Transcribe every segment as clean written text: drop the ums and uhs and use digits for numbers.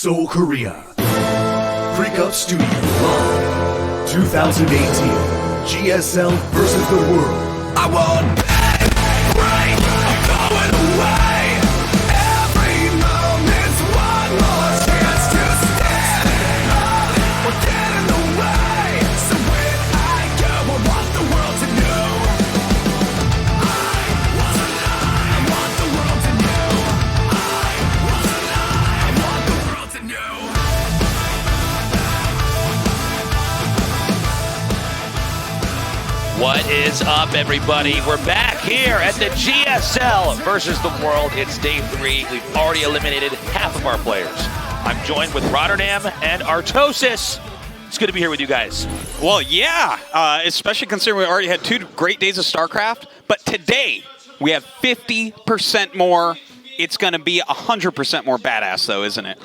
Seoul, Korea. Freak Up Studio Live 2018. GSL versus the world. I won't pay break. I'm going away. Every moment's one more chance to stand up or get in the way. So when I go, I want the world to know I was alive. I want the world to know I was alive. I want the world to know. What is up, everybody? We're back here at the GSL versus the world. It's day 3. We've already eliminated half of our players. I'm joined with Rotterdam and Artosis. It's good to be here with you guys. Well, yeah, especially considering we already had 2 great days of StarCraft. But today, we have 50% more. It's going to be 100% more badass, though, isn't it?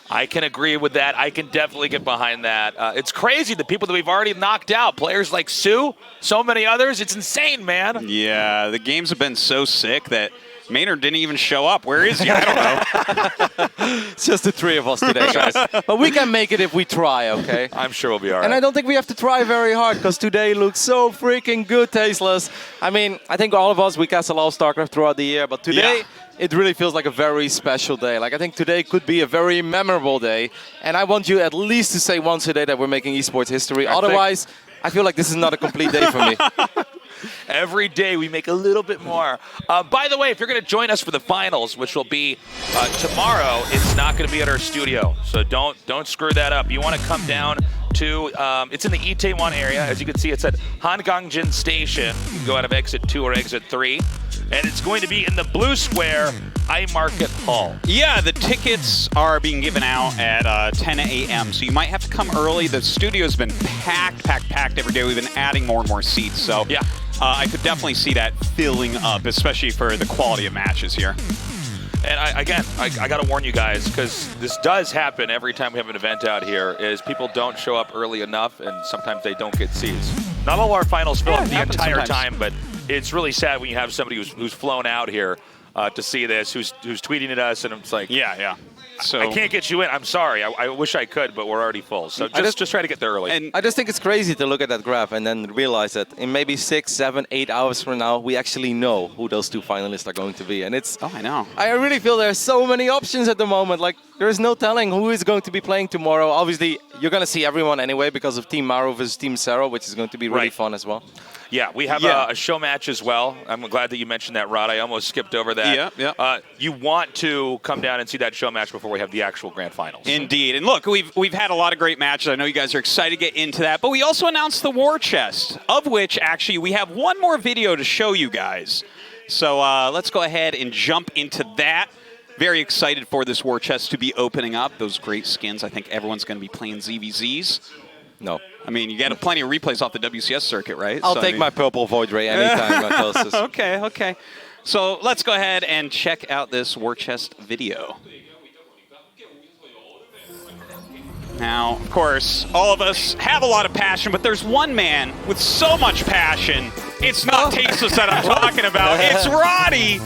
I can agree with that. I can definitely get behind that. It's crazy, the people that we've already knocked out. Players like Sue, so many others. It's insane, man. Yeah, the games have been so sick that Maynard didn't even show up. Where is he? I don't know. It's just the 3 of us today, guys. But we can make it if we try, okay? I'm sure we'll be all right. And I don't think we have to try very hard, because today looks so freaking good, Tasteless. I mean, I think all of us, we cast a lot of StarCraft throughout the year, but today, it really feels like a very special day. Like, I think today could be a very memorable day. And I want you at least to say once a day that we're making esports history. Otherwise, I feel like this is not a complete day for me. Every day we make a little bit more. By the way, if you're going to join us for the finals, which will be tomorrow, it's not going to be at our studio. So don't screw that up. You want to come down to, it's in the Itaewon area. As you can see, it's at Hangangjin Station. You can go out of exit 2 or exit 3. And it's going to be in the Blue Square iMarket Hall. Yeah, the tickets are being given out at 10 a.m., so you might have to come early. The studio's been packed every day. We've been adding more and more seats, so yeah, I could definitely see that filling up, especially for the quality of matches here. And I got to warn you guys, because this does happen every time we have an event out here, is people don't show up early enough, and sometimes they don't get seats. Not all our finals fill up the entire time, but it's really sad when you have somebody who's flown out here to see this, who's tweeting at us, and it's like, yeah. So I can't get you in. I'm sorry. I wish I could, but we're already full. So just try to get there early. And I just think it's crazy to look at that graph and then realize that in maybe 6, 7, 8 hours from now, we actually know who those 2 finalists are going to be. And it's I know. I really feel there's so many options at the moment. Like, there's no telling who is going to be playing tomorrow. Obviously, you're going to see everyone anyway because of Team Maru versus Team Serral, which is going to be really fun as well. Yeah, we have a show match as well. I'm glad that you mentioned that, Rod. I almost skipped over that. Yeah. You want to come down and see that show match before we have the actual grand finals. Indeed. And look, we've had a lot of great matches. I know you guys are excited to get into that. But we also announced the War Chest, of which actually we have one more video to show you guys. So let's go ahead and jump into that. Very excited for this War Chest to be opening up. Those great skins. I think everyone's going to be playing ZVZs. No. I mean, you got plenty of replays off the WCS circuit, right? I'll take my purple Void Ray anytime. Okay. So let's go ahead and check out this War Chest video. Now, of course, all of us have a lot of passion, but there's one man with so much passion. It's not Tasteless that I'm talking about. It's Roddy.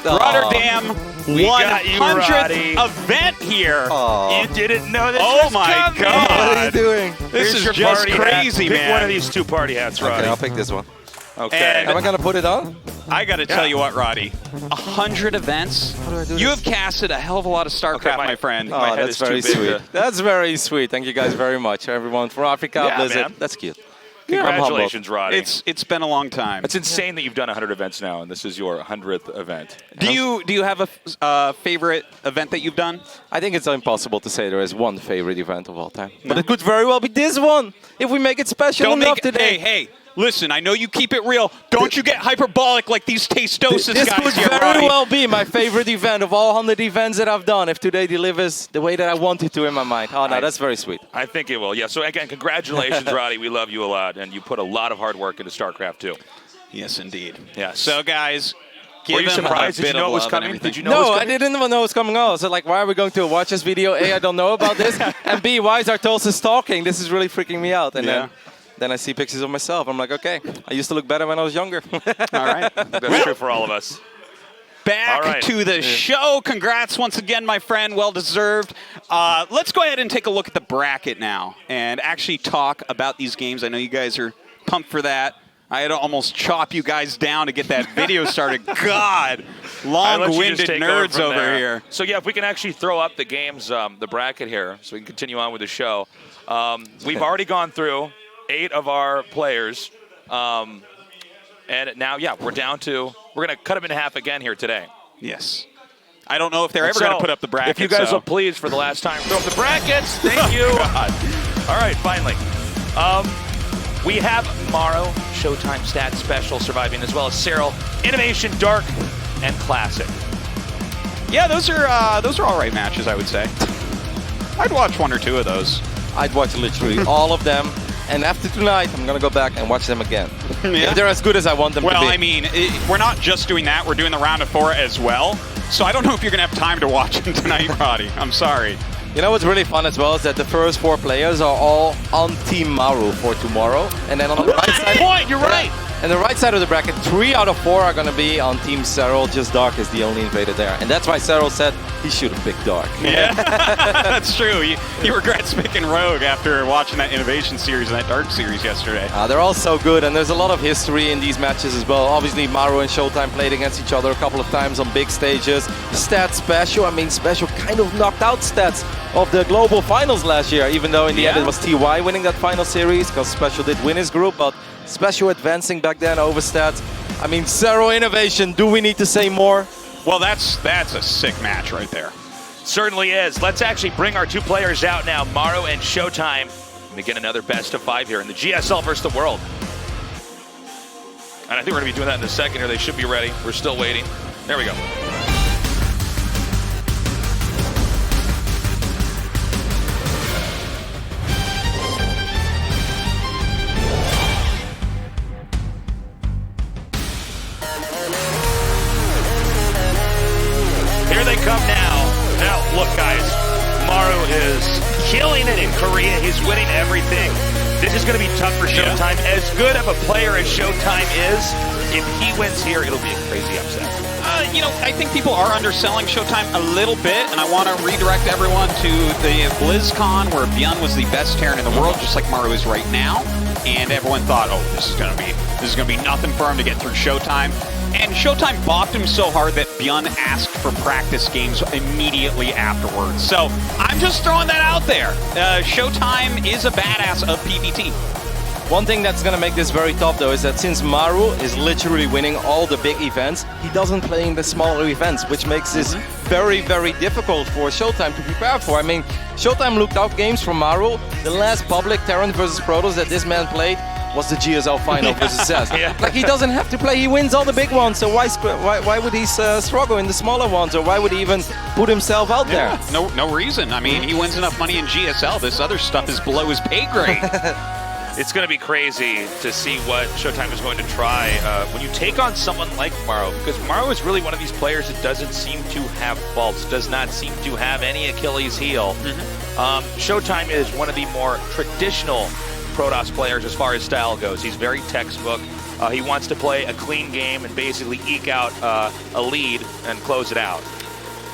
Rotterdam. 100th event here. You didn't know this was my coming. What God. are you doing? This is just crazy, man. Pick one of these 2 party hats, Roddy. Okay, I'll pick this one. Okay. Am I going to put it on? I got to tell you what, Roddy. 100 events. How do I do You this? have casted a hell of a lot of StarCraft, my friend. Oh, that's very sweet. That's very sweet. Thank you guys very much, everyone from Africa, Blizzard. Man. That's cute. Congratulations, Roddy. It's been a long time. It's insane that you've done 100 events now, and this is your 100th event. Do you have a favorite event that you've done? I think it's impossible to say there is one favorite event of all time. But it could very well be this one, if we make it special enough today. Hey, listen, I know you keep it real. Don't you get hyperbolic like these Tastosis guys This could here, very Roddy. well be my favorite event of all 100 events that I've done, if today delivers the way that I want it to in my mind. Oh, no, that's very sweet. I think it will, yeah. So again, congratulations, Roddy. We love you a lot, and you put a lot of hard work into StarCraft too. Yes, indeed. Yeah. So, guys, were you surprised? Did you know it was coming? Did you know it was coming? I didn't even know it was coming out. So, like, why are we going to watch this video? A, I don't know about this. And B, why is Artosis talking? This is really freaking me out. And then I see pictures of myself. I'm like, okay, I used to look better when I was younger. All right. That's true for all of us. Back to the show. Congrats once again, my friend. Well deserved. Let's go ahead and take a look at the bracket now and actually talk about these games. I know you guys are pumped for that. I had to almost chop you guys down to get that video started. God, long-winded nerds over here. So yeah, if we can actually throw up the games, the bracket here, so we can continue on with the show. We've already gone through 8 of our players, and now, yeah, we're going to cut them in half again here today. Yes. I don't know if they're ever going to put up the bracket. If you guys will please, for the last time, throw up the brackets. Thank you. God. All right, finally. We have Maru, ShoWTimE Stat Special surviving, as well as Serral, Innovation, Dark, and Classic. Yeah, those are all right matches, I would say. I'd watch 1 or 2 of those. I'd watch literally all of them. And after tonight, I'm going to go back and watch them again. Yeah. If they're as good as I want them to be. Well, I mean, we're not just doing that. We're doing the round of 4 as well. So I don't know if you're going to have time to watch them tonight, Roddy. I'm sorry. You know what's really fun as well is that the first 4 players are all on Team Maru for tomorrow. And then on the right side... You're right. And the right side of the bracket, 3 out of 4 are going to be on Team Serral. Just Dark is the only invader there. And that's why Serral said he should have picked Dark. Yeah, that's true. He regrets picking Rogue after watching that Innovation series and that Dark series yesterday. They're all so good, and there's a lot of history in these matches as well. Obviously, Maru and ShoWTimE played against each other a couple of times on big stages. Stats Special, I mean, Special kind of knocked out Stats of the global finals last year, even though in the end it was TY winning that final series, because Special did win his group, but Special advancing back then over Stats. I mean, Serral Innovation, do we need to say more? Well, that's a sick match right there. Certainly is. Let's actually bring our 2 players out now, Maru and ShoWTimE. We get another best of 5 here in the GSL versus the world. And I think we're going to be doing that in a second here. They should be ready. We're still waiting. There we go. Here they come now. Now, look, guys. Maru is killing it in Korea. He's winning everything. This is going to be tough for ShoWTimE. As good of a player as ShoWTimE is, if he wins here, it'll be a crazy upset. You know, I think people are underselling ShoWTimE a little bit, and I want to redirect everyone to the BlizzCon, where Bjorn was the best Terran in the world, just like Maru is right now. And everyone thought, oh, this is gonna be nothing for him to get through ShoWTimE. And ShoWTimE bopped him so hard that Bjorn asked for practice games immediately afterwards. So I'm just throwing that out there. ShoWTimE is a badass of PvT. One thing that's going to make this very tough, though, is that since Maru is literally winning all the big events, he doesn't play in the smaller events, which makes this very, very difficult for ShoWTimE to prepare for. I mean, ShoWTimE looked out games from Maru. The last public Terran versus Protoss that this man played was the GSL final versus SES. Like, he doesn't have to play, he wins all the big ones, so why would he struggle in the smaller ones, or why would he even put himself out there? No reason. I mean, he wins enough money in GSL. This other stuff is below his pay grade. It's going to be crazy to see what ShoWTimE is going to try when you take on someone like Maru, because Maru is really one of these players that doesn't seem to have faults, does not seem to have any Achilles heel. ShoWTimE is one of the more traditional Protoss players as far as style goes. He's very textbook. He wants to play a clean game and basically eke out a lead and close it out.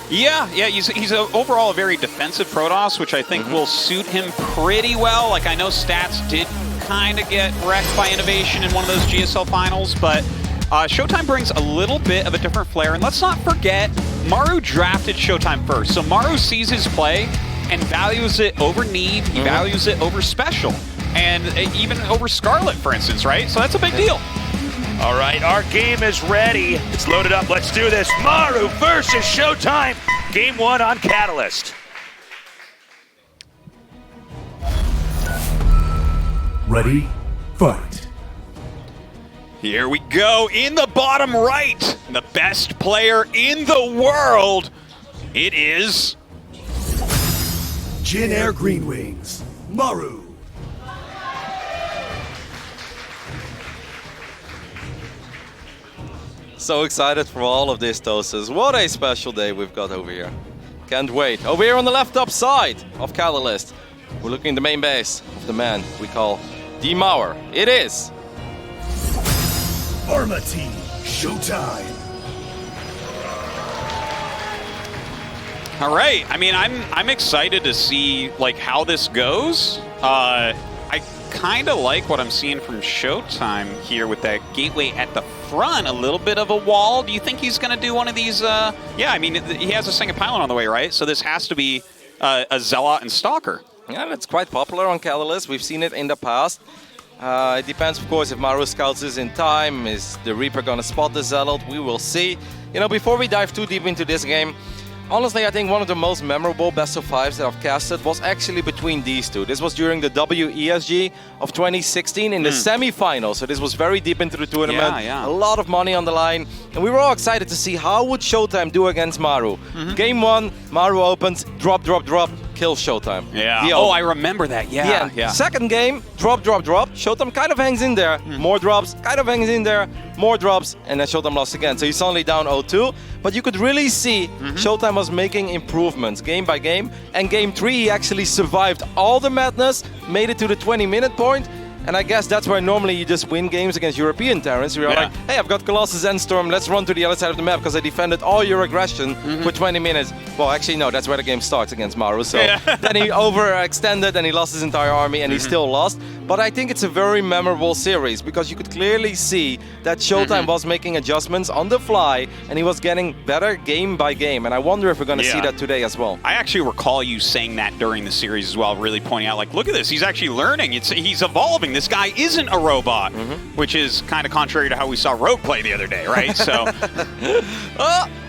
Yeah, he's overall a very defensive Protoss, which I think will suit him pretty well. Like, I know Stats did kind of get wrecked by Innovation in one of those GSL finals, but ShoWTimE brings a little bit of a different flair. And let's not forget, Maru drafted ShoWTimE first. So Maru sees his play and values it over need. He values it over special. And even over Scarlet, for instance, right? So that's a big deal. All right, our game is ready. It's loaded up. Let's do this. Maru versus ShoWTimE. Game 1 on Catalyst. Ready, fight. Here we go. In the bottom right, the best player in the world. It is Jin Air Green Wings, Maru. So excited for all of this, Toasters. What a special day we've got over here. Can't wait. Over here on the left top side of Catalyst, we're looking at the main base of the man we call the Mauer. It is Arma Team, ShoWTimE. All right. I mean, I'm excited to see like how this goes. I kind of like what I'm seeing from ShoWTimE here with that gateway at the front, a little bit of a wall. Do you think he's going to do one of these? Yeah, I mean, he has a second pylon on the way, right? So this has to be a Zealot and Stalker. Yeah, it's quite popular on Catalyst. We've seen it in the past. It depends, of course, if Maru scouts this in time. Is the Reaper going to spot the Zealot? We will see. You know, before we dive too deep into this game, honestly, I think one of the most memorable best of fives that I've casted was actually between these two. This was during the WESG of 2016 in the semi-finals. So this was very deep into the tournament. Yeah. A lot of money on the line. And we were all excited to see how would ShoWTimE do against Maru. Game 1, Maru opens, drop, kill ShoWTimE. Yeah. Oh, I remember that. Yeah. Second game, drop. ShoWTimE kind of hangs in there. More drops, kind of hangs in there. More drops, and then ShoWTimE lost again. So he's only down 0-2. But you could really see ShoWTimE was making improvements game by game. And game 3, he actually survived all the madness, made it to the 20-minute point. And I guess that's where normally you just win games against European Terrans. You're like, hey, I've got Colossus and Storm, let's run to the other side of the map because I defended all your aggression for 20 minutes. Well, actually, no, that's where the game starts against Maru. So then he overextended and he lost his entire army and he still lost. But I think it's a very memorable series because you could clearly see that ShoWTimE was making adjustments on the fly and he was getting better game by game. And I wonder if we're going to see that today as well. I actually recall you saying that during the series as well, really pointing out, like, look at this, he's actually learning, he's evolving. This guy isn't a robot, which is kind of contrary to how we saw Rogue play the other day, right? So,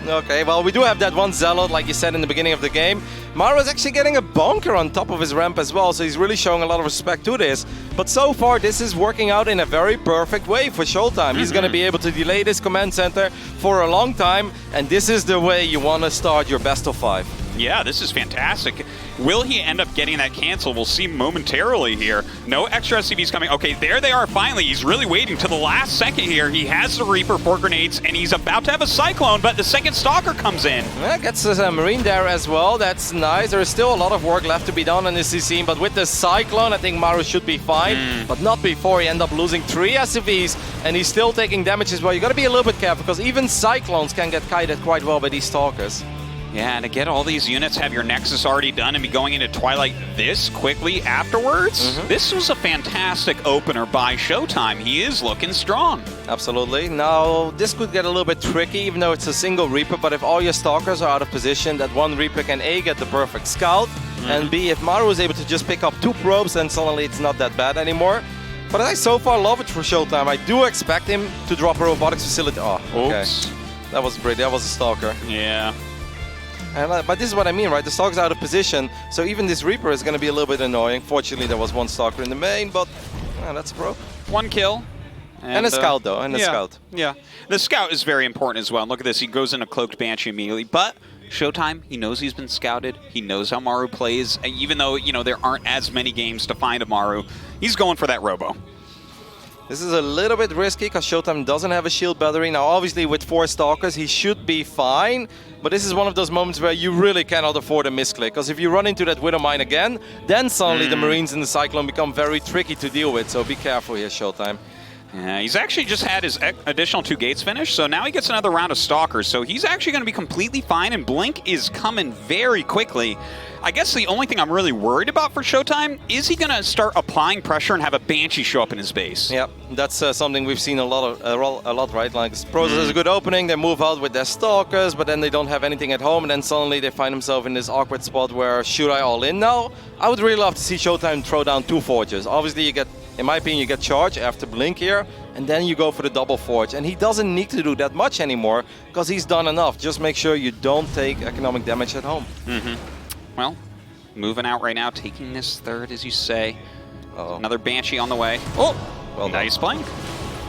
okay, well, we do have that one Zealot, like you said in the beginning of the game. Maru is actually getting a bunker on top of his ramp as well, so he's really showing a lot of respect to this. But so far, this is working out in a very perfect way for ShoWTimE. He's going to be able to delay this command center for a long time, and this is the way you want to start your best of 5. Yeah, this is fantastic. Will he end up getting that cancel? We'll see momentarily here. No extra SCVs coming. Okay, there they are finally. He's really waiting to the last second here. He has the Reaper, 4 grenades, and he's about to have a Cyclone, but the second Stalker comes in. Yeah, gets a Marine there as well. That's nice. There is still a lot of work left to be done on this CC, but with the Cyclone, I think Maru should be fine, but not before he ends up losing 3 SCVs, and he's still taking damage as well. You got to be a little bit careful, because even Cyclones can get kited quite well by these Stalkers. Yeah, and to get all these units, have your Nexus already done, and be going into Twilight this quickly afterwards, this was a fantastic opener by ShoWTimE. He is looking strong. Absolutely. Now, this could get a little bit tricky, even though it's a single Reaper, but if all your Stalkers are out of position, that one Reaper can A, get the perfect scout, and B, if Maru is able to just pick up 2 probes, then suddenly it's not that bad anymore. But I so far love it for ShoWTimE. I do expect him to drop a robotics facility. Oh, okay. Oops. That was pretty. That was a Stalker. Yeah. But this is what I mean, right? The Stalker's out of position, so even this Reaper is going to be a little bit annoying. Fortunately, there was 1 Stalker in the main, but that's a probe. 1 kill. And a Scout, though, and a Scout. Yeah, the Scout is very important as well. And look at this, he goes into Cloaked Banshee immediately. But ShoWTimE, he knows he's been scouted. He knows how Maru plays. And even though, there aren't as many games to find a Maru, he's going for that Robo. This is a little bit risky because ShoWTimE doesn't have a shield battery. Now, obviously, with 4 Stalkers, he should be fine. But this is one of those moments where you really cannot afford a misclick. Because if you run into that Widow Mine again, then suddenly the Marines and the Cyclone become very tricky to deal with. So be careful here, ShoWTimE. Yeah, he's actually just had his additional 2 gates finished, so now he gets another round of Stalkers. So he's actually going to be completely fine, and Blink is coming very quickly. I guess the only thing I'm really worried about for ShoWTimE is he going to start applying pressure and have a Banshee show up in his base. Yep, that's something we've seen a lot, right? Like, Pros has a good opening, they move out with their Stalkers, but then they don't have anything at home, and then suddenly they find themselves in this awkward spot where should I all in now? I would really love to see ShoWTimE throw down 2 Forges. Obviously, you get, in my opinion, you get charge after Blink here, and then you go for the double Forge. And he doesn't need to do that much anymore, because he's done enough. Just make sure you don't take economic damage at home. Well, moving out right now, taking this 3rd, as you say. Another Banshee on the way. Oh, well, nice Blink.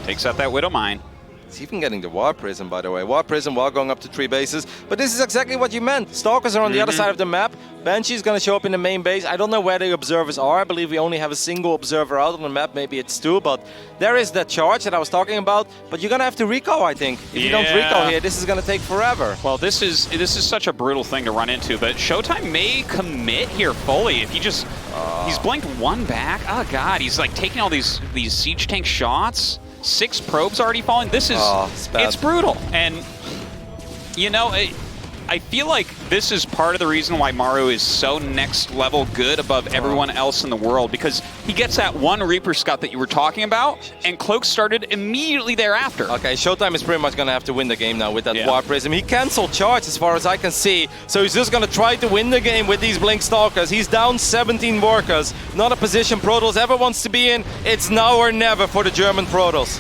Takes out that Widow Mine. He's even getting the War Prism, by the way. War Prism while going up to 3 bases. But this is exactly what you meant. Stalkers are on the other side of the map. Banshee's going to show up in the main base. I don't know where the observers are. I believe we only have a single observer out on the map. Maybe it's 2, but there is that charge that I was talking about. But you're going to have to recall, I think. If you don't recall here, this is going to take forever. Well, this is such a brutal thing to run into, but ShoWTimE may commit here fully if he just... he's blinked 1 back. Oh, God. He's like taking all these siege tank shots. 6 probes already falling. This is... it's brutal. And, I feel like this is part of the reason why Maru is so next level good above everyone else in the world, because he gets that one Reaper Scout that you were talking about, and Cloak started immediately thereafter. Okay, ShoWTimE is pretty much going to have to win the game now with that War Prism. He canceled charge as far as I can see, so he's just going to try to win the game with these Blink Stalkers. He's down 17 workers, not a position Protoss ever wants to be in. It's now or never for the German Protoss.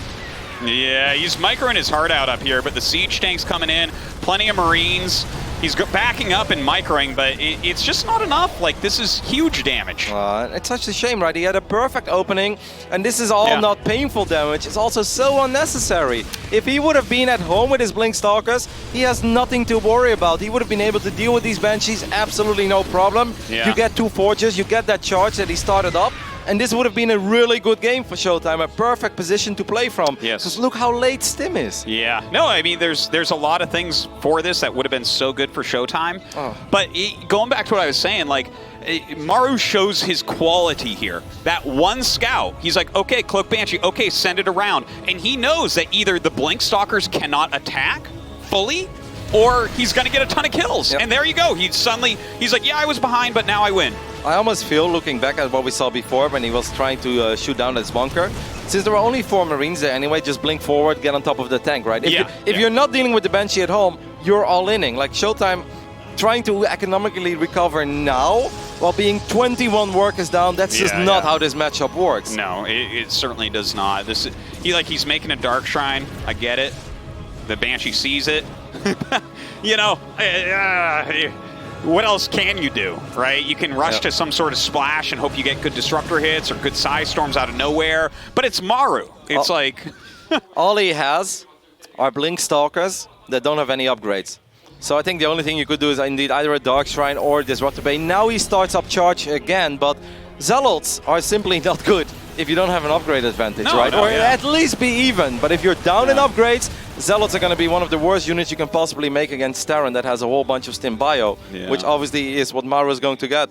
Yeah, he's microing his heart out up here, but the siege tank's coming in, plenty of Marines. He's backing up and microing, but it's just not enough. Like, this is huge damage. It's such a shame, right? He had a perfect opening, and this is all not painful damage. It's also so unnecessary. If he would have been at home with his Blink Stalkers, he has nothing to worry about. He would have been able to deal with these Banshees, absolutely no problem. You get 2 Forges, you get that charge that he started up, and this would have been a really good game for ShoWTimE, a perfect position to play from. Yes. Because look how late Stim is. Yeah. No, I mean, there's a lot of things for this that would have been so good for ShoWTimE. But going back to what I was saying, like, Maru shows his quality here. That one scout, he's like, okay, Cloak Banshee, okay, send it around. And he knows that either the Blink Stalkers cannot attack fully, or he's going to get a ton of kills. And there you go. He's like, yeah, I was behind, but now I win. I almost feel, looking back at what we saw before when he was trying to shoot down his bunker, since there were only 4 Marines there anyway, just blink forward, get on top of the tank, right? If you're not dealing with the Banshee at home, you're all-inning. Like ShoWTimE trying to economically recover now while being 21 workers down, that's just not how this matchup works. No, it certainly does not. He's making a Dark Shrine. I get it. The Banshee sees it. You know, what else can you do, right? You can rush to some sort of splash and hope you get good Disruptor hits or good Size Storms out of nowhere, but it's Maru. It's like... all he has are Blink Stalkers that don't have any upgrades. So I think the only thing you could do is indeed either a Dark Shrine or Disruptor Bay. Now he starts up charge again, but Zealots are simply not good if you don't have an upgrade advantage, right? Or at least be even. But if you're down in upgrades, Zealots are going to be one of the worst units you can possibly make against Terran that has a whole bunch of Stim bio, which obviously is what Maru is going to get.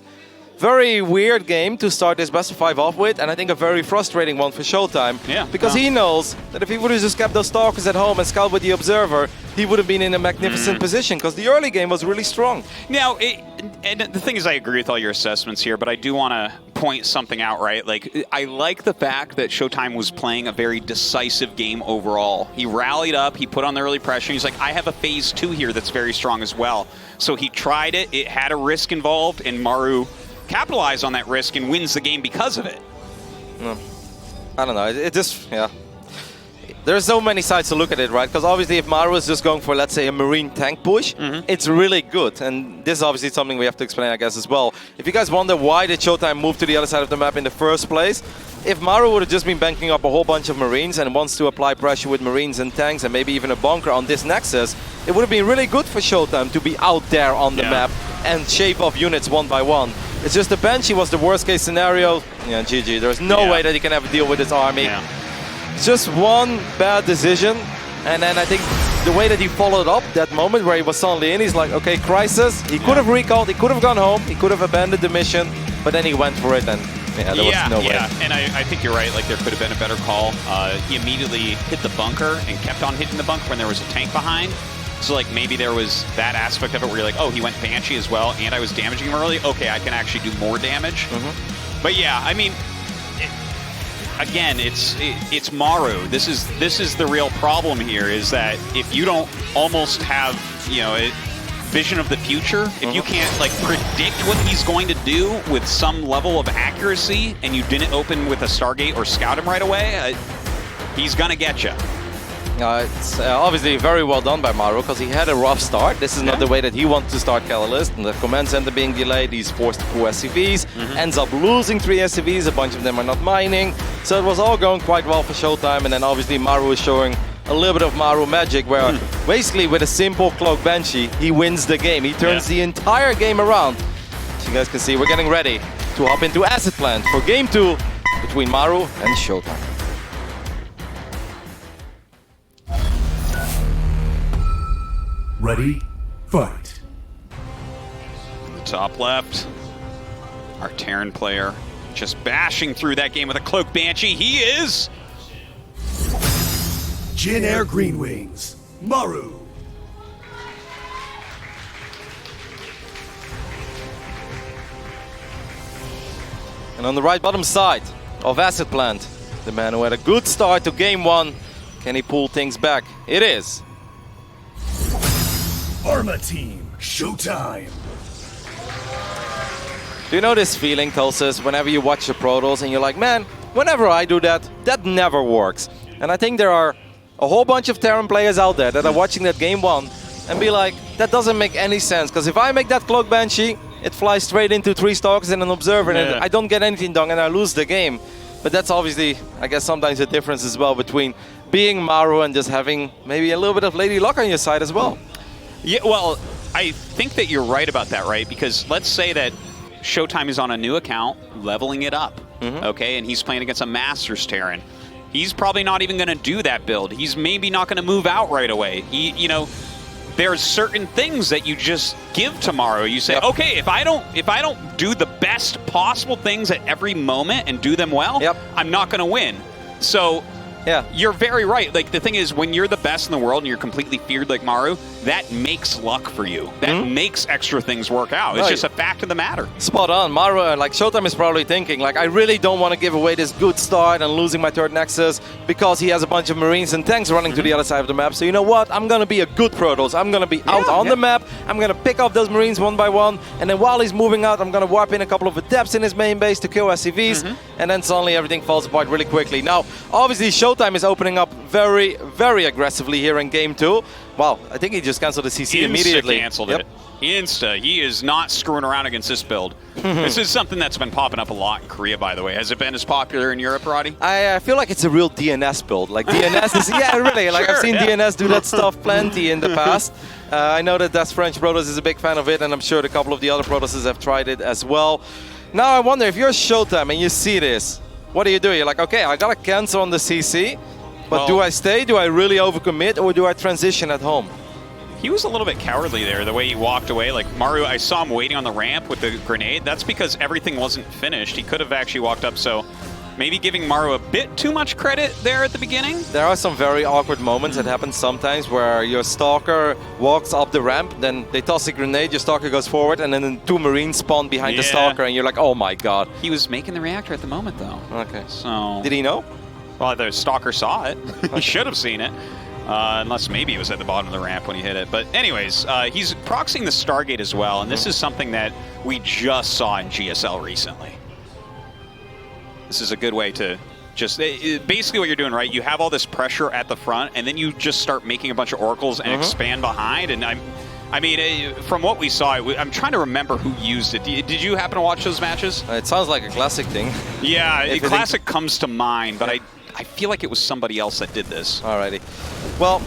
Very weird game to start this best of 5 off with, and I think a very frustrating one for ShoWTimE. Because he knows that if he would have just kept those Stalkers at home and scout with the Observer, he would have been in a magnificent position, because the early game was really strong. Now, and the thing is, I agree with all your assessments here, but I do want to point something out, right? Like, I like the fact that ShoWTimE was playing a very decisive game overall. He rallied up, he put on the early pressure, he's like, I have a phase 2 here that's very strong as well. So he tried it, it had a risk involved, and Maru capitalize on that risk and wins the game because of it. I don't know, it just, There's so many sides to look at it, right? Because obviously if Maru is just going for, let's say, a Marine tank push, it's really good. And this is obviously something we have to explain, I guess, as well. If you guys wonder why did ShoWTimE move to the other side of the map in the first place, if Maru would have just been banking up a whole bunch of Marines and wants to apply pressure with Marines and tanks and maybe even a bunker on this Nexus, it would have been really good for ShoWTimE to be out there on the map and shave off units one by one. It's just the Banshee was the worst case scenario. GG. There's no way that he can ever deal with his army. It's just one bad decision, and then I think the way that he followed up that moment where he was suddenly in, he's like, okay, crisis. He could have recalled, he could have gone home, he could have abandoned the mission, but then he went for it, and there was no way. And I think you're right, like there could have been a better call. He immediately hit the bunker and kept on hitting the bunker when there was a tank behind. So like maybe there was that aspect of it where you're like, oh, he went Banshee as well, and I was damaging him early. Okay, I can actually do more damage. But yeah, I mean, again, it's Maru. This is the real problem here, is that if you don't almost have, you know, a vision of the future, if you can't like predict what he's going to do with some level of accuracy, and you didn't open with a Stargate or scout him right away, he's gonna get you. It's obviously very well done by Maru, because he had a rough start. This is not the way that he wants to start Catalyst, and the command center being delayed, he's forced to pull SCVs, ends up losing 3 SCVs, a bunch of them are not mining, so it was all going quite well for ShoWTimE, and then obviously Maru is showing a little bit of Maru magic, where basically with a simple Cloak Banshee, he wins the game. He turns the entire game around. As you guys can see, we're getting ready to hop into Asset Plant for Game 2 between Maru and ShoWTimE. Ready, fight. The top left, our Terran player just bashing through that game with a Cloak Banshee. He is Jin Air Green Wings, Maru. And on the right bottom side of Acid Plant, the man who had a good start to game 1, can he pull things back? It is. Arma Team, ShoWTimE. Do you know this feeling, Tulsis, whenever you watch the Pro Tools and you're like, man, whenever I do that, that never works. And I think there are a whole bunch of Terran players out there that are watching that game 1 and be like, that doesn't make any sense, because if I make that Cloak Banshee, it flies straight into 3 Stalkers and an Observer, and I don't get anything done and I lose the game. But that's obviously, I guess, sometimes the difference as well between being Maru and just having maybe a little bit of Lady Luck on your side as well. Yeah, well, I think that you're right about that, right? Because let's say that ShoWTimE is on a new account, leveling it up, okay? And he's playing against a Masters Terran. He's probably not even going to do that build. He's maybe not going to move out right away. You know, there's certain things that you just give to Maru. You say, okay, if I don't do the best possible things at every moment and do them well, I'm not going to win. So you're very right. Like, the thing is, when you're the best in the world and you're completely feared like Maru, that makes luck for you. That makes extra things work out. It's just a fact of the matter. Spot on. Maru, like, ShoWTimE is probably thinking, like, I really don't want to give away this good start and losing my third Nexus because he has a bunch of Marines and tanks running to the other side of the map. So you know what? I'm going to be a good Pro Tools. I'm going to be out on the map. I'm going to pick off those Marines one by one. And then while he's moving out, I'm going to warp in a couple of Adepts in his main base to kill SCVs. And then suddenly everything falls apart really quickly. Now, obviously, ShoWTimE is opening up very, very aggressively here in game 2. Wow, I think he just canceled the CC immediately. Canceled it. Insta. He is not screwing around against this build. This is something that's been popping up a lot in Korea, by the way. Has it been as popular in Europe, Roddy? I feel like it's a real DNS build. Like, DNS is, yeah, really. Like, I've seen DNS do that stuff plenty in the past. I know that Das French Protoss is a big fan of it, and I'm sure a couple of the other Protosses have tried it as well. Now, I wonder, if you're ShoWTimE and you see this, what do? You're like, okay, I gotta cancel on the CC. But do I stay? Do I really overcommit? Or do I transition at home? He was a little bit cowardly there, the way he walked away. Like, Maru, I saw him waiting on the ramp with the grenade. That's because everything wasn't finished. He could have actually walked up, so maybe giving Maru a bit too much credit there at the beginning. There are some very awkward moments that happen sometimes where your Stalker walks up the ramp, then they toss a grenade, your Stalker goes forward, and then 2 Marines spawn behind the Stalker, and you're like, oh my god. He was making the reactor at the moment, though. Okay. So did he know? Well, the Stalker saw it. He should have seen it. Unless maybe it was at the bottom of the ramp when he hit it. But anyways, he's proxying the Stargate as well, and this is something that we just saw in GSL recently. This is a good way to just... basically what you're doing, right? You have all this pressure at the front, and then you just start making a bunch of oracles and expand behind, and I mean, from what we saw, I'm trying to remember who used it. Did you happen to watch those matches? It sounds like a classic thing. Yeah, classic comes to mind, but I feel like it was somebody else that did this. Alrighty. Well,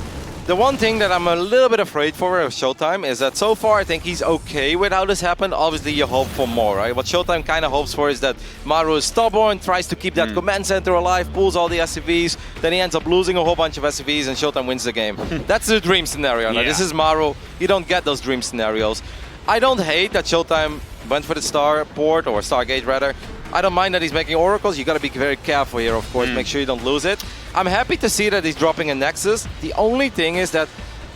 the one thing that I'm a little bit afraid for of ShoWTimE is that so far I think he's okay with how this happened. Obviously, you hope for more, right? What ShoWTimE kind of hopes for is that Maru is stubborn, tries to keep that command center alive, pulls all the SCVs, then he ends up losing a whole bunch of SCVs and ShoWTimE wins the game. That's the dream scenario. Now, this is Maru. You don't get those dream scenarios. I don't hate that ShoWTimE went for the Starport, or Stargate rather. I don't mind that he's making oracles. You got to be very careful here, of course. Make sure you don't lose it. I'm happy to see that he's dropping a Nexus. The only thing is that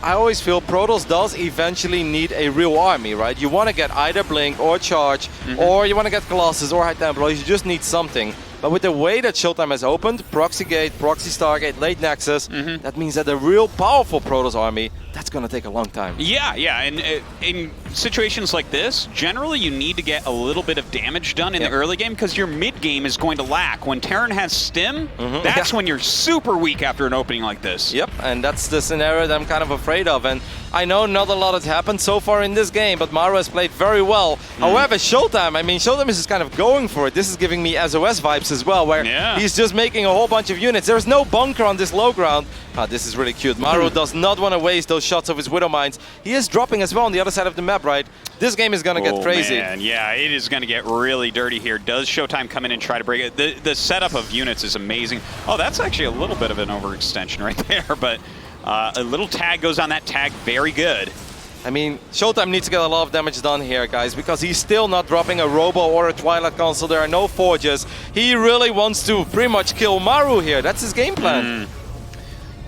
I always feel Protoss does eventually need a real army, right? You want to get either Blink or Charge, or you want to get Colossus or High Templars. You just need something. But with the way that ShoWTimE has opened, Proxy Gate, Proxy Stargate, late Nexus, that means that a real powerful Protoss army, that's going to take a long time. Yeah, and in situations like this, generally you need to get a little bit of damage done in the early game because your mid game is going to lack. When Terran has Stim, that's when you're super weak after an opening like this. Yep, and that's the scenario that I'm kind of afraid of. And I know not a lot has happened so far in this game, but Maru has played very well. However, ShoWTimE, I mean, ShoWTimE is kind of going for it. This is giving me SOS vibes as well, where he's just making a whole bunch of units. There's no bunker on this low ground. This is really cute. Maru does not want to waste those shots of his Widow Mines. He is dropping as well on the other side of the map, right? This game is going to get crazy. Man. Yeah, it is going to get really dirty here. Does ShoWTimE come in and try to break it? The setup of units is amazing. Oh, that's actually a little bit of an overextension right there, but a little tag goes on that tag. Very good. I mean, ShoWTimE needs to get a lot of damage done here, guys, because he's still not dropping a Robo or a Twilight Console. There are no Forges. He really wants to pretty much kill Maru here. That's his game plan.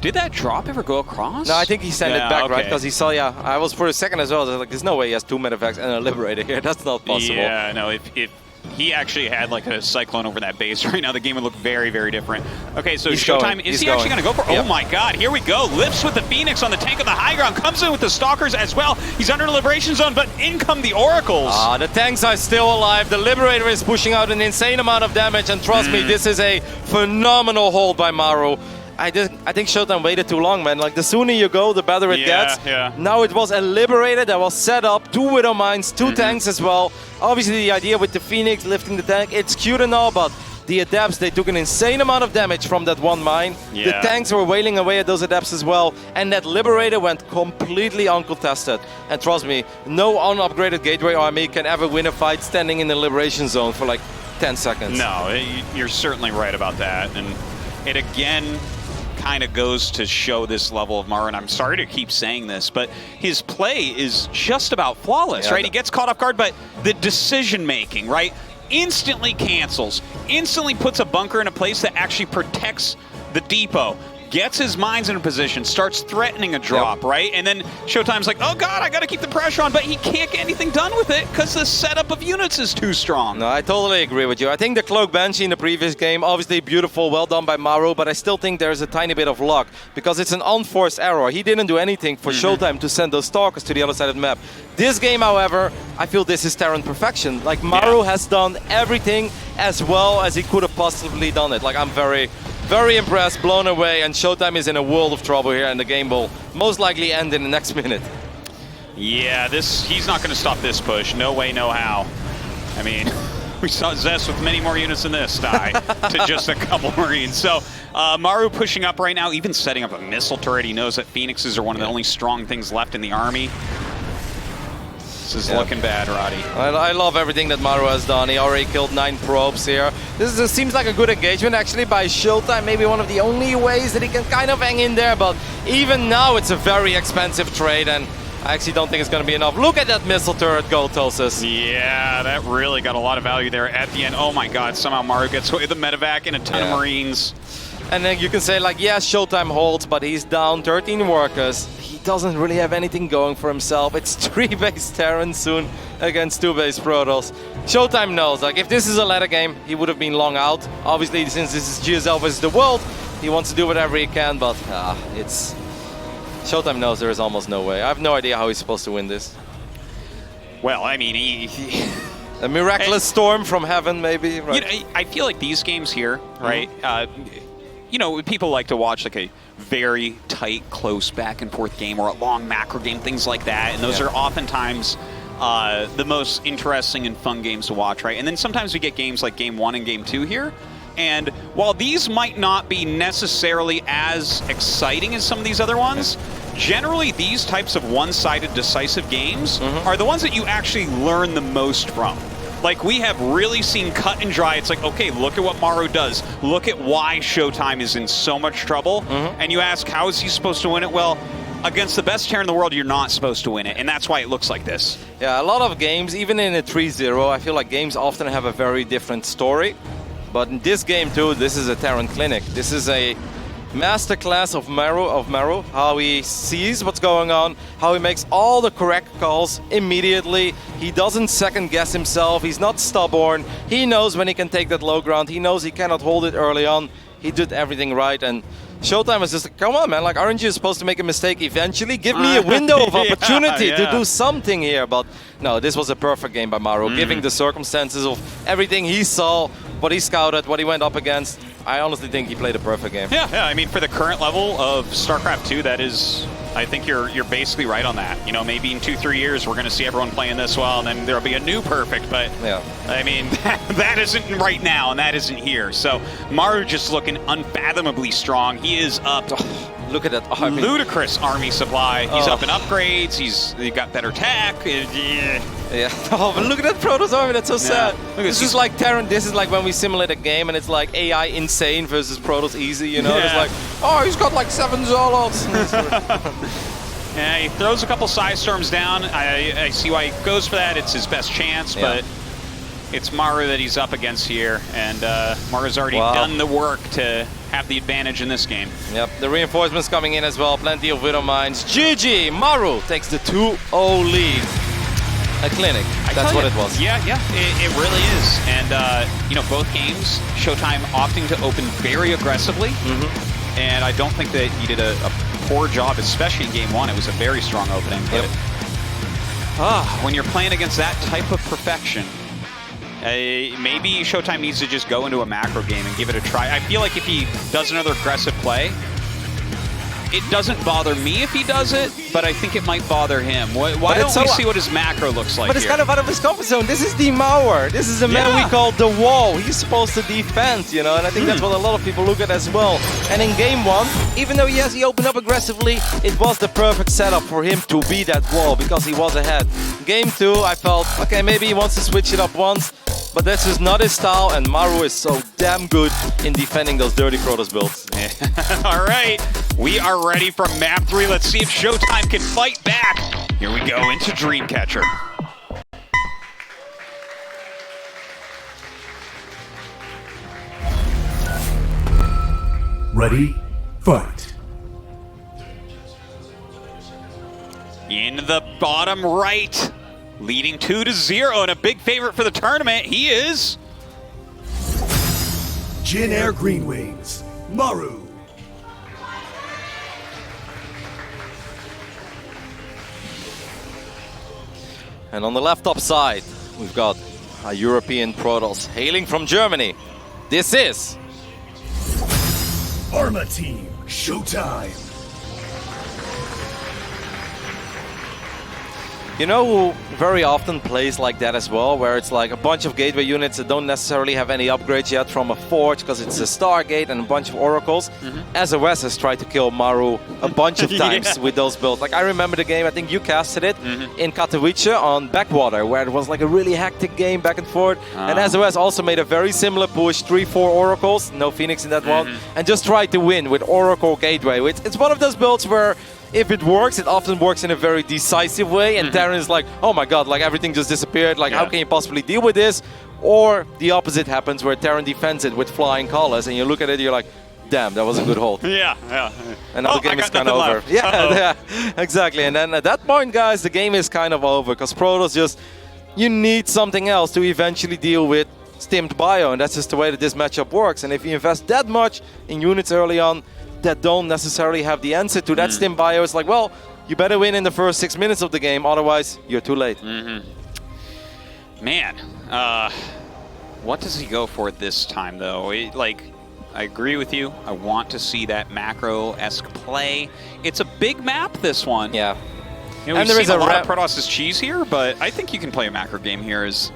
Did that drop ever go across? No, I think he sent it back, right? Because he saw, I was for a second as well. I was like, there's no way he has 2 Medavacs and a Liberator here. That's not possible. Yeah, no, if he actually had like a cyclone over that base right now, the game would look very, very different. Okay, so He's ShoWTimE, going. is He's he actually going. going to go for? Yep. Oh my God, here we go. Lifts with the Phoenix on the tank on the high ground, comes in with the Stalkers as well. He's under the Liberation Zone, but in come the Oracles. The tanks are still alive. The Liberator is pushing out an insane amount of damage, and trust me, this is a phenomenal hold by Maru. I think ShoWTimE waited too long, man. Like, the sooner you go, the better it gets. Yeah. Now it was a Liberator that was set up, 2 Widow Mines, 2 tanks as well. Obviously, the idea with the Phoenix lifting the tank, it's cute and all, but the Adepts, they took an insane amount of damage from that one mine. Yeah. The tanks were wailing away at those Adepts as well, and that Liberator went completely uncontested. And trust me, no unupgraded Gateway army can ever win a fight standing in the Liberation Zone for like 10 seconds. No, you're certainly right about that. And it again kind of goes to show this level of Maru, and I'm sorry to keep saying this, but his play is just about flawless, right? He gets caught off guard, but the decision making, right? Instantly cancels, instantly puts a bunker in a place that actually protects the depot, gets his mines in a position, starts threatening a drop, right? And then ShoWTimE's like, oh God, I gotta keep the pressure on, but he can't get anything done with it because the setup of units is too strong. No, I totally agree with you. I think the Cloak Banshee in the previous game, obviously beautiful, well done by Maru, but I still think there's a tiny bit of luck because it's an unforced error. He didn't do anything for ShoWTimE to send those Stalkers to the other side of the map. This game, however, I feel this is Terran perfection. Like, Maru has done everything as well as he could have possibly done it. Like, I'm very impressed, blown away, and ShoWTimE is in a world of trouble here, and the game will most likely end in the next minute. Yeah, he's not going to stop this push. No way, no how. I mean, we saw Zest with many more units than this die to just a couple Marines. So Maru pushing up right now, even setting up a missile turret. He knows that Phoenixes are one of the only strong things left in the army. This is looking bad, Roddy. I love everything that Maru has done. He already killed 9 probes here. This seems like a good engagement actually by ShoWTimE. Maybe one of the only ways that he can kind of hang in there, but even now it's a very expensive trade, and I actually don't think it's going to be enough. Look at that missile turret go, Tosis. Yeah, that really got a lot of value there at the end. Oh my God, somehow Maru gets away with the medevac and a ton of Marines. And then you can say, like, yes, ShoWTimE holds, but he's down 13 workers. He doesn't really have anything going for himself. It's 3 base Terran soon against 2 base Protoss. ShoWTimE knows, like, if this is a ladder game, he would have been long out. Obviously, since this is GSL versus the world, he wants to do whatever he can, but it's... ShoWTimE knows there is almost no way. I have no idea how he's supposed to win this. Well, I mean, a miraculous storm from heaven, maybe. Right? You know, I feel like these games here, right? You know, people like to watch like a very tight, close back and forth game or a long macro game, things like that. And those are oftentimes the most interesting and fun games to watch, right? And then sometimes we get games like Game 1 and Game 2 here. And while these might not be necessarily as exciting as some of these other ones, generally these types of one-sided decisive games are the ones that you actually learn the most from. Like, we have really seen cut and dry. It's like, okay, look at what Maru does. Look at why ShoWTimE is in so much trouble. And you ask, how is he supposed to win it? Well, against the best Terran in the world, you're not supposed to win it. And that's why it looks like this. Yeah, a lot of games, even in a 3-0, I feel like games often have a very different story. But in this game, too, this is a Terran clinic. This is a masterclass of Maru, how he sees what's going on, how he makes all the correct calls immediately. He doesn't second guess himself. He's not stubborn. He knows when he can take that low ground. He knows he cannot hold it early on. He did everything right, and ShoWTimE is just like, come on, man, like, aren't you supposed to make a mistake eventually? Give me a window of opportunity to do something here. But no, this was a perfect game by Maru, giving the circumstances of everything he saw, what he scouted, what he went up against. I honestly think he played a perfect game. Yeah, I mean, for the current level of StarCraft 2, that is, I think you're basically right on that. You know, maybe in 2-3 years we're going to see everyone playing this well, and then there'll be a new perfect. But I mean, that isn't right now, and that isn't here. So Maru just looking unfathomably strong. He is up. Look at that army. Ludicrous army supply. He's up in upgrades. He's got better tech. Oh, but look at that Protoss army. That's so sad. This is like Terran. This is like when we simulate a game and it's like AI insane versus Protoss easy. You know, it's like, oh, he's got like 7 Zolots. Yeah, he throws a couple Psy Storms down. I see why he goes for that. It's his best chance, but it's Maru that he's up against here, and Maru's already done the work to have the advantage in this game. Yep, the reinforcements coming in as well. Plenty of Widow Mines. GG! Maru takes the 2-0 lead. a clinic. That's what it was. Yeah, it really is. And, you know, both games, ShoWTimE opting to open very aggressively. And I don't think that he did a poor job, especially in game one. It was a very strong opening. But when you're playing against that type of perfection, maybe ShoWTimE needs to just go into a macro game and give it a try. I feel like if he does another aggressive play, it doesn't bother me if he does it, but I think it might bother him. Why don't we see what his macro looks like But it's here? kind of out of his comfort zone. This is the Maru. This is a man we call the wall. He's supposed to defend, you know, and I think that's what a lot of people look at as well. And in game one, even though he opened up aggressively, it was the perfect setup for him to be that wall because he was ahead. Game two, I felt, okay, maybe he wants to switch it up once, but this is not his style, and Maru is so damn good in defending those dirty Protoss builds. All right, we are ready for map 3. Let's see if ShoWTimE can fight back. Here we go into Dreamcatcher. Ready, fight. In the bottom right, leading 2-0, and a big favorite for the tournament, he is... Jin Air Green Wings, Maru. And on the left top side, we've got a European Protoss hailing from Germany. This is... Arma Team, ShoWTimE. You know who very often plays like that as well, where it's like a bunch of gateway units that don't necessarily have any upgrades yet from a Forge because it's a Stargate and a bunch of Oracles. SOS has tried to kill Maru a bunch of times with those builds. Like I remember the game, I think you casted it in Katowice on Backwater, where it was like a really hectic game back and forth. And SOS also made a very similar push, 3-4 Oracles, no Phoenix in that one, and just tried to win with Oracle Gateway. It's one of those builds where if it works, it often works in a very decisive way, and Terran is like, oh my god, like everything just disappeared, like how can you possibly deal with this? Or the opposite happens where Terran defends it with flying colors, and you look at it, you're like, damn, that was a good hold. And now the game is kind of over. Yeah, exactly. And then at that point, guys, the game is kind of over, because Protoss just, you need something else to eventually deal with stimmed bio, and that's just the way that this matchup works. And if you invest that much in units early on, that don't necessarily have the answer to that stim bio, it's like, well, you better win in the first 6 minutes of the game, otherwise you're too late. Man, what does he go for this time, though? Like, I agree with you. I want to see that macro-esque play. It's a big map, this one. Yeah. You know, we've seen a lot of Protoss' cheese here, but I think you can play a macro game here as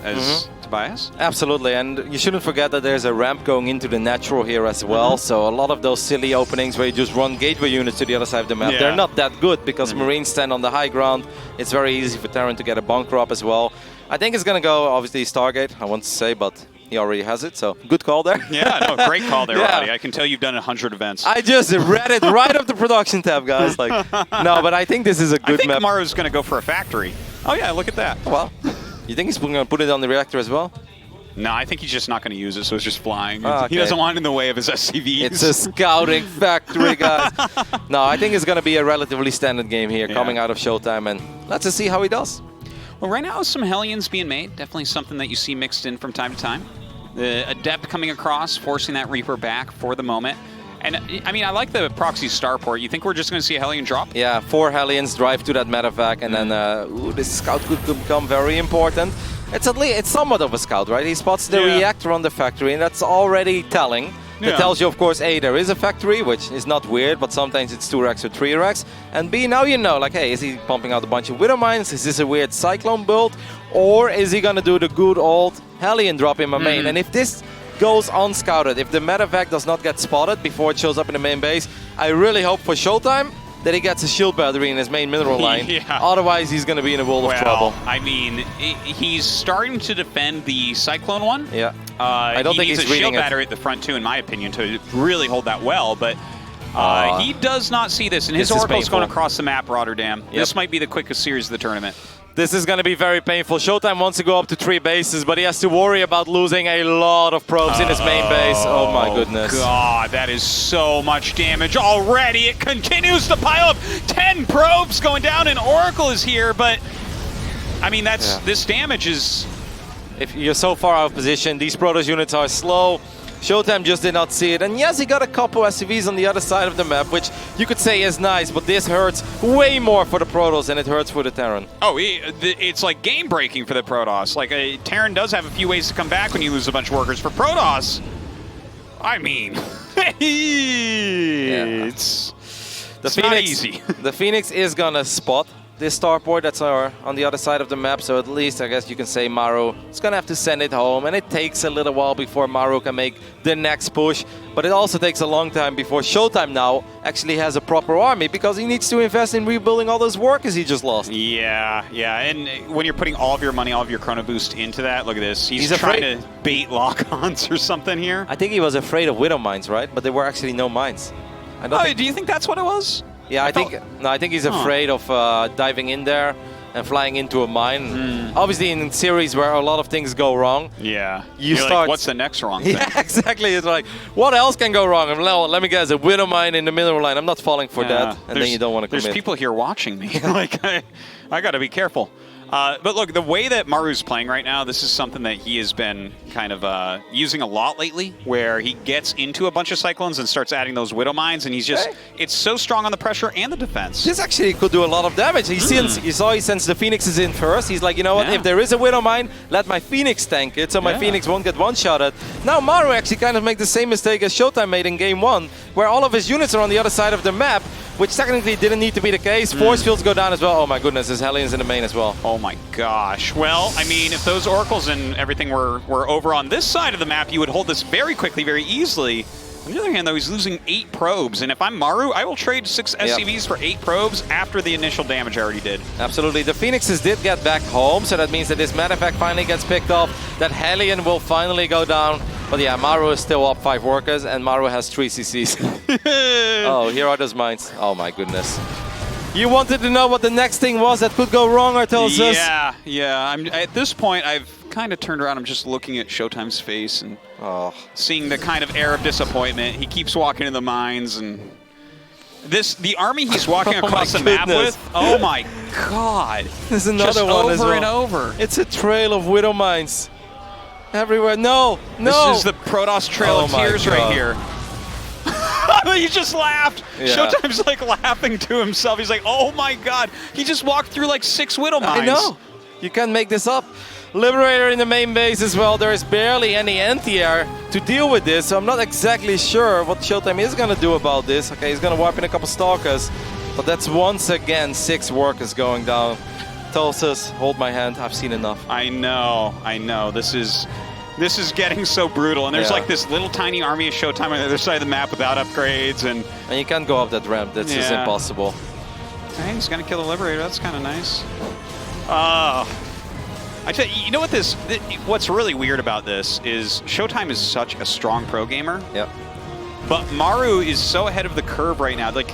Tobias. Absolutely, and you shouldn't forget that there's a ramp going into the natural here as well, so a lot of those silly openings where you just run gateway units to the other side of the map, they're not that good because Marines stand on the high ground. It's very easy for Terran to get a bunker up as well. I think it's going to go, obviously, Stargate, I want to say, but he already has it, so good call there. Yeah, no, great call there, Roddy. I can tell you've done 100 events. I just read it right off the production tab, guys. Like, no, but I think this is a good map. I think Maru's going to go for a factory. Oh yeah, look at that. Well, you think he's going to put it on the reactor as well? No, I think he's just not going to use it, so it's just flying. He doesn't want it in the way of his SCVs. It's a scouting factory, guys. No, I think it's going to be a relatively standard game here coming out of ShoWTimE, and let's just see how he does. Well, right now, some Hellions being made. Definitely something that you see mixed in from time to time. The Adept coming across, forcing that Reaper back for the moment. And, I mean, I like the proxy starport. You think we're just going to see a Hellion drop? Yeah, 4 Hellions drive to that medevac, and then this scout could become very important. It's somewhat of a scout, right? He spots the reactor on the factory, and that's already telling. That tells you, of course, A, there is a factory, which is not weird, but sometimes it's 2 racks or 3 racks. And B, now you know, like, hey, is he pumping out a bunch of Widow Mines? Is this a weird Cyclone build? Or is he going to do the good old Hellion drop in my main? And if this goes unscouted, if the medevac does not get spotted before it shows up in the main base, I really hope for ShoWTimE that he gets a shield battery in his main mineral line. Otherwise, he's going to be in a world of trouble. I mean, he's starting to defend the Cyclone one. Yeah. I don't think he's he's a shield battery at the front, too, in my opinion, to really hold that well. But he does not see this. And his Oracle's going across the map, Rotterdam. This might be the quickest series of the tournament. This is going to be very painful. ShoWTimE wants to go up to 3 bases, but he has to worry about losing a lot of probes in his main base. Oh my goodness. God, that is so much damage already. It continues to pile up. 10 probes going down, and Oracle is here, but I mean, this damage is... If you're so far out of position, these Protoss units are slow. ShoWTimE just did not see it. And yes, he got a couple SCVs on the other side of the map, which you could say is nice, but this hurts way more for the Protoss than it hurts for the Terran. Oh, it's like game-breaking for the Protoss. Like, Terran does have a few ways to come back when you lose a bunch of workers. For Protoss, I mean, it's not easy. The Phoenix is gonna spot this starport that's on the other side of the map, so at least I guess you can say Maru is gonna have to send it home, and it takes a little while before Maru can make the next push, but it also takes a long time before ShoWTimE now actually has a proper army, because he needs to invest in rebuilding all those workers he just lost. Yeah, and when you're putting all of your money, all of your Chrono Boost into that, look at this. He's trying to bait lock-ons or something here. I think he was afraid of Widow Mines, right? But there were actually no mines. Do you think that's what it was? Yeah, I think he's afraid of diving in there and flying into a mine. Obviously, in series where a lot of things go wrong, you're start like, what's the next wrong thing? Yeah, exactly. It's like, what else can go wrong? Let me guess, a Widow Mine in the middle line. I'm not falling for that, and then you don't want to commit. There's people here watching me. Like, I got to be careful. But look, the way that Maru's playing right now, this is something that he has been kind of using a lot lately, where he gets into a bunch of Cyclones and starts adding those Widow Mines, and he's just, it's so strong on the pressure and the defense. This actually could do a lot of damage. He sends the Phoenixes in first. He's like, you know what, if there is a Widow Mine, let my Phoenix tank it, so my Phoenix won't get one-shotted. Now Maru actually kind of makes the same mistake as ShoWTimE made in game 1, where all of his units are on the other side of the map, which technically didn't need to be the case. Force fields go down as well. Oh my goodness, there's Hellions in the main as well. Oh my gosh. Well, I mean, if those Oracles and everything were over on this side of the map, you would hold this very quickly, very easily. On the other hand, though, he's losing 8 probes, and if I'm Maru, I will trade 6 SCVs for 8 probes after the initial damage I already did. Absolutely. The Phoenixes did get back home, so that means that this Medivac finally gets picked up, that Hellion will finally go down. But yeah, Maru is still up 5 workers, and Maru has 3 CCs. Oh, here are those mines. Oh my goodness. You wanted to know what the next thing was that could go wrong, Artelsus? Yeah. At this point, I've kind of turned around. I'm just looking at ShoWTimE's face and seeing the kind of air of disappointment. He keeps walking in the mines, and the army he's walking across the map with. Oh my God! There's another one as well. Over and over. It's a trail of Widow Mines everywhere. No. This is the Protoss Trail of Tears right here. He just laughed. Yeah. ShoWTimE's like laughing to himself. He's like, oh my God. He just walked through like 6 Widow Mines. I know. You can't make this up. Liberator in the main base as well. There is barely any anti-air to deal with this, so I'm not exactly sure what ShoWTimE is going to do about this. Okay, he's going to wipe in a couple Stalkers, but that's once again 6 workers going down. Tulsus, hold my hand. I've seen enough. I know. This is getting so brutal, and there's like this little tiny army of ShoWTimE on the other side of the map without upgrades, and you can't go up that ramp. That's just impossible. Okay, he's gonna kill the Liberator. That's kind of nice. I tell you, you know what what's really weird about this is ShoWTimE is such a strong pro gamer. Yep. But Maru is so ahead of the curve right now. Like,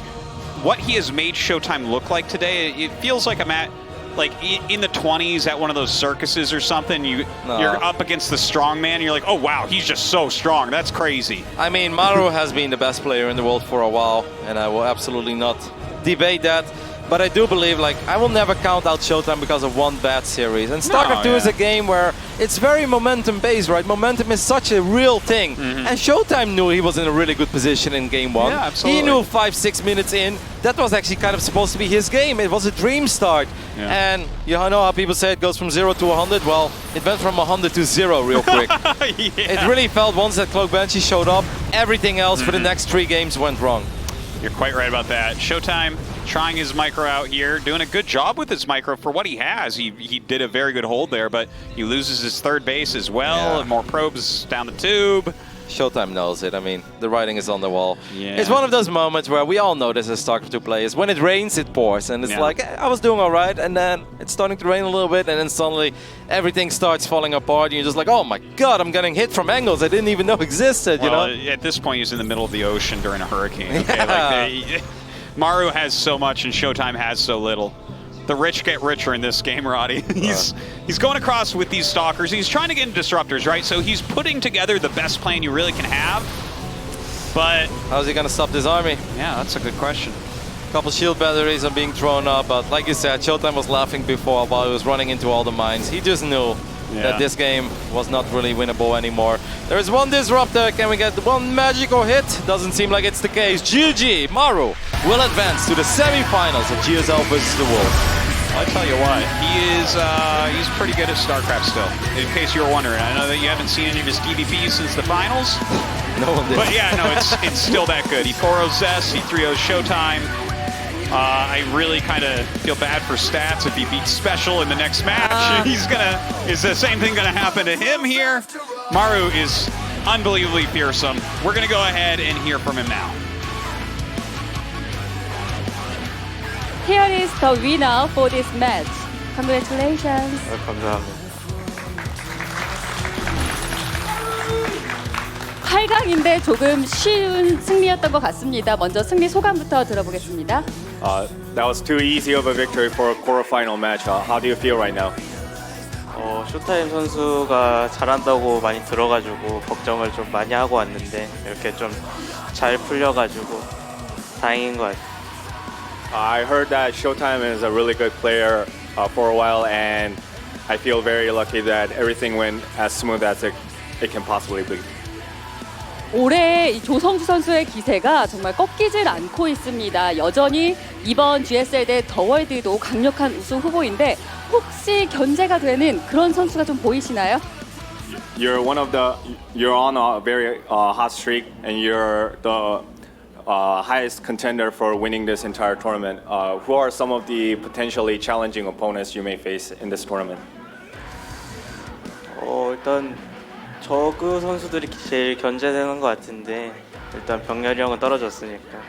what he has made ShoWTimE look like today, it feels like I'm at, like, in the 20s at one of those circuses or something. You're up against the strongman, and you're like, oh wow, he's just so strong. That's crazy. I mean, Maru has been the best player in the world for a while, and I will absolutely not debate that. But I do believe, like, I will never count out ShoWTimE because of one bad series. And StarCraft 2 is a game where it's very momentum-based, right? Momentum is such a real thing. And ShoWTimE knew he was in a really good position in game 1. Yeah, absolutely. He knew 5-6 minutes in, that was actually kind of supposed to be his game. It was a dream start. Yeah. And you know how people say it goes from 0 to 100? Well, it went from 100 to 0 real quick. It really felt once that Cloak Banshee showed up, everything else for the next 3 games went wrong. You're quite right about that. ShoWTimE trying his micro out here, doing a good job with his micro for what he has. He did a very good hold there, but he loses his 3rd base as well, and more probes down the tube. ShoWTimE knows it. I mean, the writing is on the wall. Yeah. It's one of those moments where we all know this as StarCraft 2 players. When it rains, it pours. And it's like, I was doing all right, and then it's starting to rain a little bit, and then suddenly everything starts falling apart, and you're just like, oh my God, I'm getting hit from angles I didn't even know existed, you know? At this point, he's in the middle of the ocean during a hurricane. Okay? Maru has so much, and ShoWTimE has so little. The rich get richer in this game, Roddy. He's going across with these Stalkers. He's trying to get into Disruptors, right? So he's putting together the best plan you really can have. But how's he going to stop this army? Yeah, that's a good question. couple shield batteries are being thrown up, but like you said, ShoWTimE was laughing before while he was running into all the mines. He just knew that this game was not really winnable anymore. There is one disruptor. Can we get one magical hit? Doesn't seem like it's the case. GG, Maru will advance to the semi-finals of GSL versus the Wolves. I'll tell you what, he's pretty good at StarCraft still, in case you were wondering. I know that you haven't seen any of his DVPs since the finals. No one did. But yeah, no, it's still that good. He 4-0 Zest, he 3-0 ShoWTimE. I really kind of feel bad for Stats if he beats Special in the next match. Is the same thing gonna happen to him here? Maru is unbelievably fearsome. We're gonna go ahead and hear from him now. Here is the winner for this match. Congratulations. 감사합니다. 8강인데 조금 쉬운 승리였던 것 같습니다. 먼저 승리 소감부터 들어보겠습니다. That was too easy of a victory for a quarterfinal match. How do you feel right now? 쇼타임 선수가 잘한다고 많이 들어가지고 걱정을 좀 많이 하고 왔는데 이렇게 좀 잘 풀려가지고 다행인 것 같아요. I heard that ShoWTimE is a really good player for a while, and I feel very lucky that everything went as smooth as it can possibly be. 올해 이 조성주 선수의 기세가 정말 꺾이질 않고 있습니다. 여전히 이번 GSL 대 더월드도 강력한 우승 후보인데 혹시 견제가 되는 그런 선수가 좀 보이시나요? You're on a very hot streak, and you're the highest contender for winning this entire tournament. Who are some of the potentially challenging opponents you may face in this tournament? 일단 저그 선수들이 제일 견제되는 것 같은데 일단 병렬이 형은 떨어졌으니까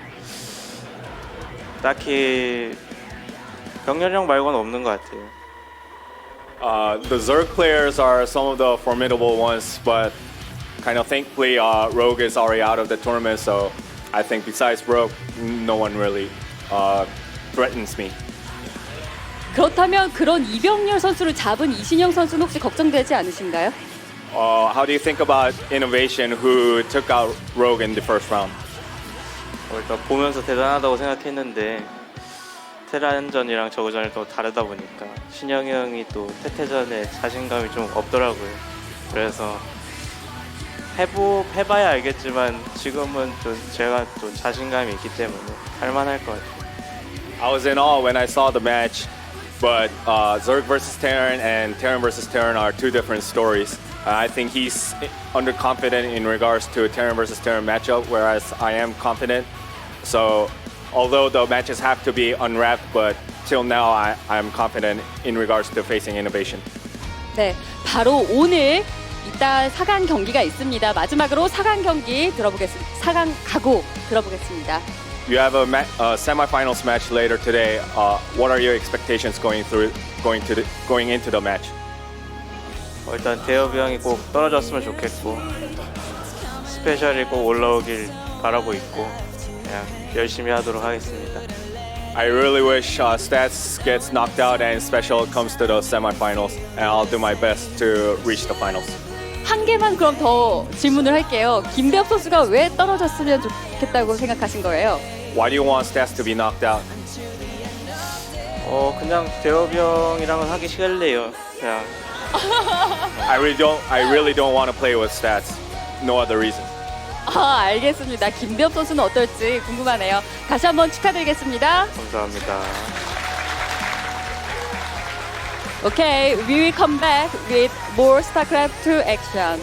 딱히 병렬이 형 말고는 없는 것 같아요. The Zerg players are some of the formidable ones, but kind of thankfully Rogue is already out of the tournament, so I think besides Rogue, no one really threatens me. 그렇다면 그런 이병렬 선수를 잡은 이신영 선수는 혹시 걱정되지 않으신가요? How do you think about Innovation, who took out Rogue in the first round? 일단 보면서 대단하다고 생각했는데 테란전이랑 저그전이 또 다르다 보니까 신영이 형이 또 태태전에 자신감이 좀 없더라고요. 그래서 해봐야 알겠지만 지금은 좀 제가 또 자신감이 있기 때문에 할만할 것 같아요. I was in awe when I saw the match, but Zerg versus Terran and Terran versus Terran are two different stories. I think he's underconfident in regards to a Terran versus Terran matchup, whereas I am confident. So, although the matches have to be unwrapped, but till now I'm confident in regards to facing Innovation. 네, 바로 오늘 이따 4강 경기가 있습니다. 마지막으로 4강 경기 들어보겠습니다. 4강 각오 들어보겠습니다. You have a semifinals match later today. What are your expectations going into the match? 일단 대엽이 형이 꼭 떨어졌으면 좋겠고 스페셜이 꼭 올라오길 바라고 있고 그냥 열심히 하도록 하겠습니다. I really wish Stats gets knocked out and Special comes to the semifinals, and I'll do my best to reach the finals. 한 개만 그럼 더 질문을 할게요. 김대엽 선수가 왜 떨어졌으면 좋겠다고 생각하신 거예요? Why do you want Stats to be knocked out? 그냥 대엽이 형이랑은 하기 싫네요. 그냥 I really don't want to play with Stats. No other reason. 알겠습니다. 김대엽 선수는 어떨지 궁금하네요. 다시 한번 축하드리겠습니다. 감사합니다. Okay, we will come back with more StarCraft 2 action.